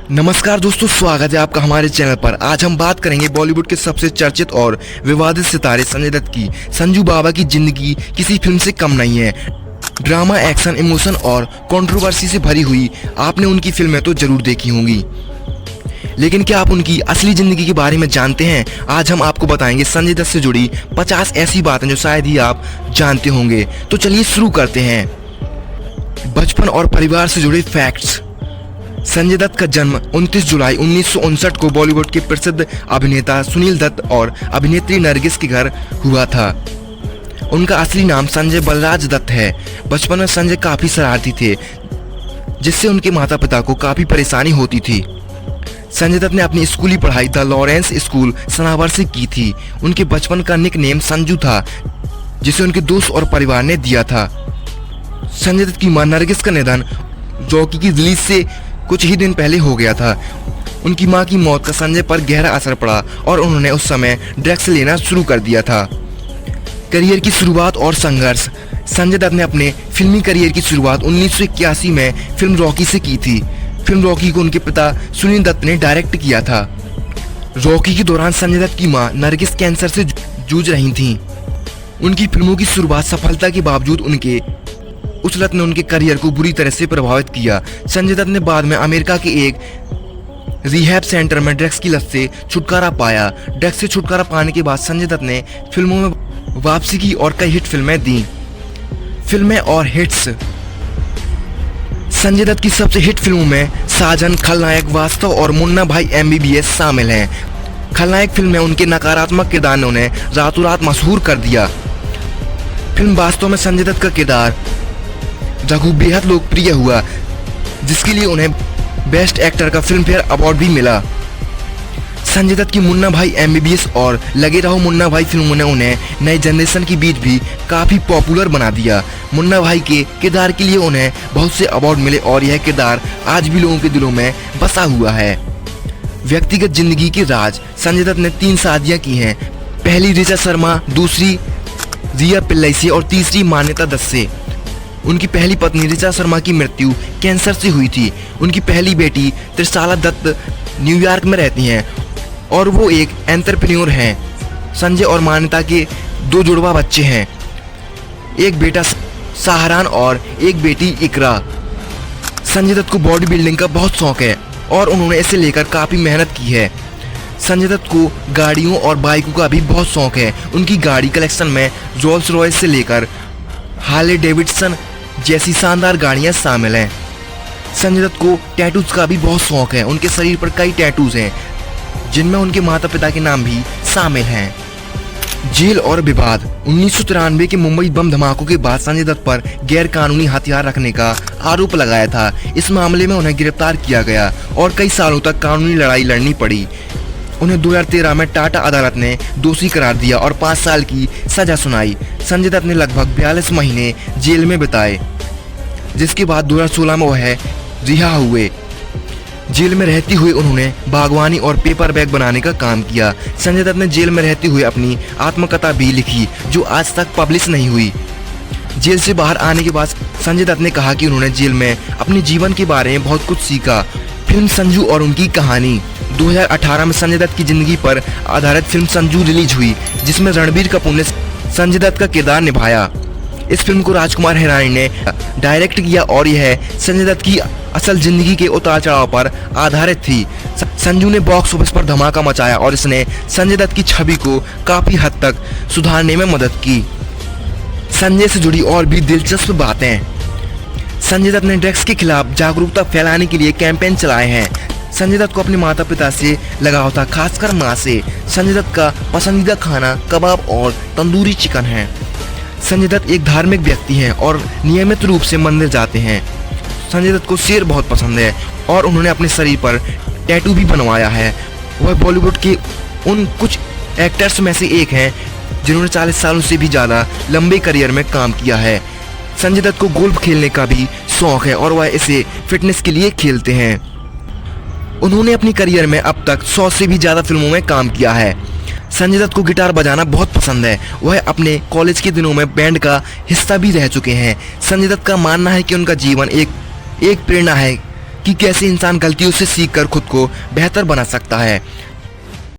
नमस्कार दोस्तों, स्वागत है आपका हमारे चैनल पर। आज हम बात करेंगे बॉलीवुड के सबसे चर्चित और विवादित सितारे संजय दत्त की। संजू बाबा की जिंदगी किसी फिल्म से कम नहीं है। ड्रामा, एक्शन, इमोशन और कंट्रोवर्सी से भरी हुई आपने उनकी फिल्में तो जरूर देखी होंगी, लेकिन क्या आप उनकी असली जिंदगी के बारे में जानते हैं? आज हम आपको बताएंगे संजय दत्त से जुड़ी 50 ऐसी बातें जो शायद ही आप जानते होंगे। तो चलिए शुरू करते हैं। बचपन और परिवार से जुड़े फैक्ट्स। संजय दत्त का जन्म 29 जुलाई 1959 को बॉलीवुड के प्रसिद्ध अभिनेता सुनील दत्त और अभिनेत्री नरगिस के घर हुआ था। उनका असली नाम संजय बलराज दत्त है। बचपन में संजय काफी शरारती थे, जिससे उनके माता पिता को काफी परेशानी होती थी। संजय दत्त ने अपनी स्कूली पढ़ाई द लॉरेंस स्कूल सनावर से की थी। उनके बचपन का निकनेम संजू था, जिसे उनके दोस्त और परिवार ने दिया था। संजय दत्त की मां नरगिस का निधन जॉकी की रिलीज से कुछ ही दिन पहले हो गया था। उनकी मां की मौत का संजय पर गहरा असर पड़ा और उन्होंने उस समय ड्रग्स लेना शुरू कर दिया था। करियर की शुरुआत और संघर्ष। संजय दत्त ने अपने फिल्मी करियर की शुरुआत 1981 में फिल्म रॉकी से की थी। फिल्म रॉकी को उनके पिता सुनील दत्त ने डायरेक्ट किया था। रॉकी के दौरान संजय दत्त की मां नरगिस कैंसर से जूझ रही थीं। उनकी फिल्मों की शुरुआत सफलता के बावजूद उनके उस लत ने उनके करियर को बुरी तरह से प्रभावित किया। संजय दत्त ने बाद में अमेरिका के एक रिहैब सेंटर में ड्रग्स की लत से छुटकारा पाया। ड्रग्स से छुटकारा पाने के बाद संजय दत्त ने फिल्मों में वापसी की और कई हिट फिल्में दी। फिल्में और हिट्स। संजय दत्त की सबसे हिट फिल्मों में साजन, खलनायक, वास्तव और मुन्ना भाई MBBS शामिल हैं। खलनायक फिल्म में उनके नकारात्मक किरदार ने उन्हें रातों रात मशहूर कर दिया। फिल्म वास्तव में संजय दत्त का किरदार रघु बेहद लोकप्रिय हुआ, जिसके लिए उन्हें बेस्ट एक्टर का फिल्म फेयर अवार्ड भी मिला। संजय दत्त की मुन्ना भाई MBBS और लगे रहो मुन्ना भाई फिल्मों ने उन्हें नए जनरेशन के बीच भी काफी पॉपुलर बना दिया। मुन्ना भाई के किरदार के लिए उन्हें बहुत से अवार्ड मिले और यह किरदार आज भी लोगों के दिलों में बसा हुआ है। व्यक्तिगत जिंदगी के राज। संजय दत्त ने 3 शादियां की हैं। पहली ऋचा शर्मा, दूसरी रिया पिल्लई से और तीसरी मान्यता दत्त से। उनकी पहली पत्नी ऋचा शर्मा की मृत्यु कैंसर से हुई थी। उनकी पहली बेटी त्रिशाला दत्त न्यूयॉर्क में रहती हैं और वो एक एंटरप्रेन्योर हैं। संजय और मान्यता के 2 जुड़वा बच्चे हैं, एक बेटा शाहरान और एक बेटी इकरा। संजय दत्त को बॉडी बिल्डिंग का बहुत शौक है और उन्होंने इसे लेकर काफी मेहनत की है। संजय दत्त को गाड़ियों और बाइकों का भी बहुत शौक है। उनकी गाड़ी कलेक्शन में रोल्स रॉयस से लेकर हार्ले डेविडसन जैसी शानदार गाड़ियां शामिल हैं। संजय दत्त को टैटूज का भी बहुत शौक है। उनके शरीर पर कई टैटूज हैं, जिनमें उनके माता पिता के नाम भी शामिल हैं। जेल और विवाद। 1993 के मुंबई बम धमाकों के बाद संजय दत्त पर गैर कानूनी हथियार रखने का आरोप लगाया था। इस मामले में उन्हें गिरफ्तार किया गया और कई सालों तक कानूनी लड़ाई लड़नी पड़ी। उन्हें 2013 में टाटा अदालत ने दोषी करार दिया और 5 साल की सजा सुनाई। संजय दत्त ने लगभग 42 महीने जेल में बिताए, जिसके बाद 2016 में वह रिहा हुए। जेल में रहते हुए उन्होंने बागवानी और पेपर बैग बनाने का काम किया। संजय दत्त ने जेल में रहते हुए अपनी आत्मकथा भी लिखी, जो आज तक पब्लिश नहीं हुई। जेल से बाहर आने के बाद संजय दत्त ने कहा कि उन्होंने जेल में अपने जीवन के बारे में बहुत कुछ सीखा। फिल्म संजू और उनकी कहानी। 2018 में संजय दत्त की जिंदगी पर आधारित फिल्म संजू रिलीज हुई, जिसमें रणबीर कपूर ने संजय दत्त का किरदार निभाया। इस फिल्म को राजकुमार हिरानी ने डायरेक्ट किया और यह संजय दत्त की असल जिंदगी के उतार चढ़ाव पर आधारित थी। संजू ने बॉक्स ऑफिस पर धमाका मचाया और इसने संजय दत्त की छवि को काफी हद तक सुधारने में मदद की। संजय से जुड़ी और भी दिलचस्प बातें। संजय दत्त ने ड्रग्स के खिलाफ जागरूकता फैलाने के लिए कैंपेन चलाए हैं। संजय दत्त को अपने माता पिता से लगाव था, खासकर मां से। संजय दत्त का पसंदीदा खाना कबाब और तंदूरी चिकन है। संजय दत्त एक धार्मिक व्यक्ति हैं और नियमित रूप से मंदिर जाते हैं। संजय दत्त को शेर बहुत पसंद है और उन्होंने अपने शरीर पर टैटू भी बनवाया है। वह बॉलीवुड के उन कुछ एक्टर्स में से एक हैं जिन्होंने 40 सालों से भी ज़्यादा लंबे करियर में काम किया है। संजय दत्त को गोल्फ खेलने का भी शौक है और वह इसे फिटनेस के लिए खेलते हैं। उन्होंने अपनी करियर में अब तक 100 से भी ज़्यादा फिल्मों में काम किया है। संजय दत्त को गिटार बजाना बहुत पसंद है। वह अपने कॉलेज के दिनों में बैंड का हिस्सा भी रह चुके हैं। संजय दत्त का मानना है कि उनका जीवन एक प्रेरणा है कि कैसे इंसान गलतियों से सीखकर खुद को बेहतर बना सकता है।